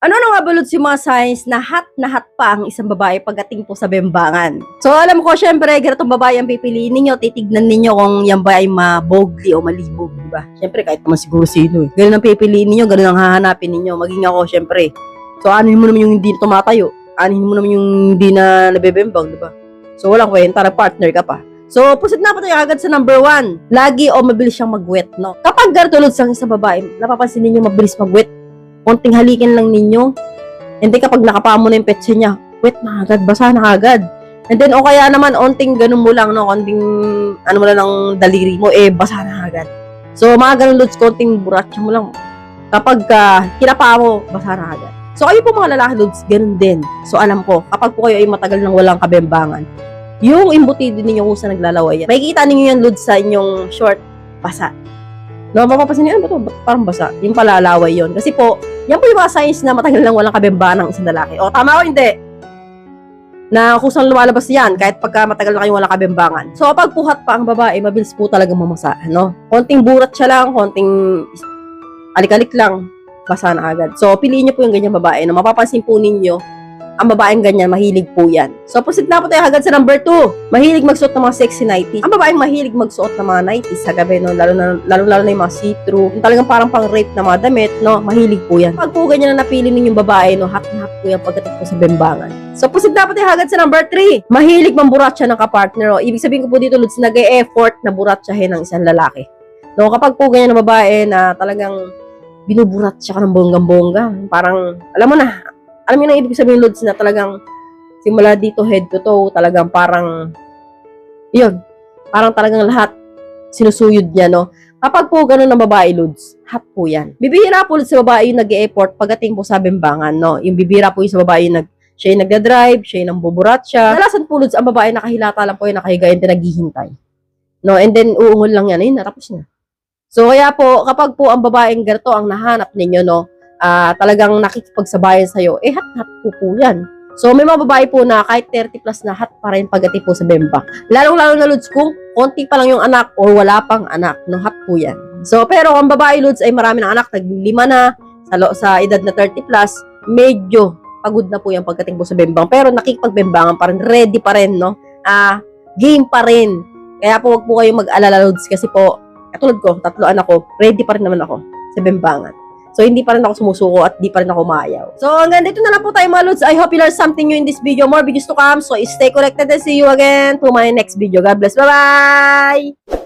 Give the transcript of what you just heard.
Ano nga balot si mga signs na hot pa ang isang babae pagdating po sa bembangan? So alam ko, syempre, ganitong babae ang pipiliin ninyo, titignan ninyo kung yan ba ay mabogli o malibog, di ba? Syempre, kahit naman siguro sino eh. Ganun ang pipiliin ninyo, ganun ang hahanapin ninyo. Maging ako, syempre. So anuhin mo naman yung hindi tumatayo. Anuhin mo naman yung hindi na nabebembang, di ba? So walang kwenta, partner ka pa. So, proceed na po tayo agad sa number 1. Lagi o mabilis siyang mag-wet, no? Kapag gartulod sa isang babae, napapansin ninyo mabilis mag-wet, konting halikin lang ninyo. And then kapag nakapaa mo na yung petsa niya, wet na agad, basa na agad. And then o kaya naman, onting ganun mo lang, no? Konting, ano mo lang ng daliri mo, basa na agad. So, mga ganun lods, konting buratsa mo lang. Kapag kinapaa mo, basa na agad. So, kayo po mga lalaki lods, ganun din. So, alam ko, kapag po kayo ay matagal nang walang kabembangan, yung imbutido ninyo kung saan naglalaway yan, makikita ninyo yan lods sa inyong short, basa. No, mapapansin niyo, ano ba ito? Parang basa. Yung palalaway yon. Kasi po, yan po yung mga signs na matagal lang walang kabembangan ng isang lalaki. O, tama o hindi? Na kusang lumalabas yan, kahit pagka matagal na kayong walang kabembangan. So, kapag puhat pa ang babae, mabilis po talaga mamasa. No? Konting burat siya lang, konting alik-alik lang, basa na agad. So, piliin niyo po yung ganyang babae. No? Mapapansin po ninyo, ang babaeng ganyan, mahilig po yan. So, proceed na po tayo agad sa number 2. Mahilig magsuot ng mga sexy nighties. Ang babaeng mahilig magsuot ng mga nighties sa gabi, no? Lalo na yung mga see-through. Yung talagang parang pang-rape na mga damit, no? Mahilig po yan. Pag po ganyan na napili ninyong babae, no? Hot na hot po yan pagdating po sa bembangan. So, proceed na po tayo agad sa number 3. Mahilig mamburatsa ng kapartner, no? Ibig sabihin ko po dito, Lods, nag-e-effort na buratsahin ng isang lalaki. No? Kapag po ganyan na babae na talagang binuburatsa ka ng bonggang-bongga, parang, alam mo na ang ibig sabihin, Lods, na talagang simula dito head to toe, talagang parang yun, parang talagang lahat sinusuyod niya, no? Kapag po ganun ng babae, Lods, hot po yan. Bibihira po, Lods, sa babae yung nag-e-effort pagdating po sa bembangan, no? Yung bibihira po yung sa babae yung siya yung nagda-drive, siya yung nambuburatsa. Kadalasan po, Lods, ang babae nakahilata lang po yung nakahiga yung naghihintay. No? And then, uungol lang yan. Ayun, natapos na. So, kaya po, kapag po ang babaeng ganito ang nahanap ninyo, no? Talagang nakikipagsabayan sa'yo, hot po yan. So, may mga babae po na kahit 30 plus na hot pa rin pagdating po sa bembang. Lalong-lalo na, Lods, kung konti pa lang yung anak or wala pang anak, no, hot po yan. So, pero ang babae, Lods, ay marami ng anak, nag-5 na, sa edad na 30 plus, medyo pagod na po yan pagdating po sa bembang. Pero nakikipagbembangan pa rin, ready pa rin, no? Game pa rin. Kaya po, wag po kayong mag-alala, Lods, kasi po, katulad ko, 3 anak ko, ready pa rin naman ako sa bembangan. So, hindi pa rin ako sumusuko at di pa rin ako maayaw. So, hanggang dito na lang po tayo mga Lods. I hope you learned something new in this video. More videos to come. So, stay connected and see you again to my next video. God bless. Bye-bye!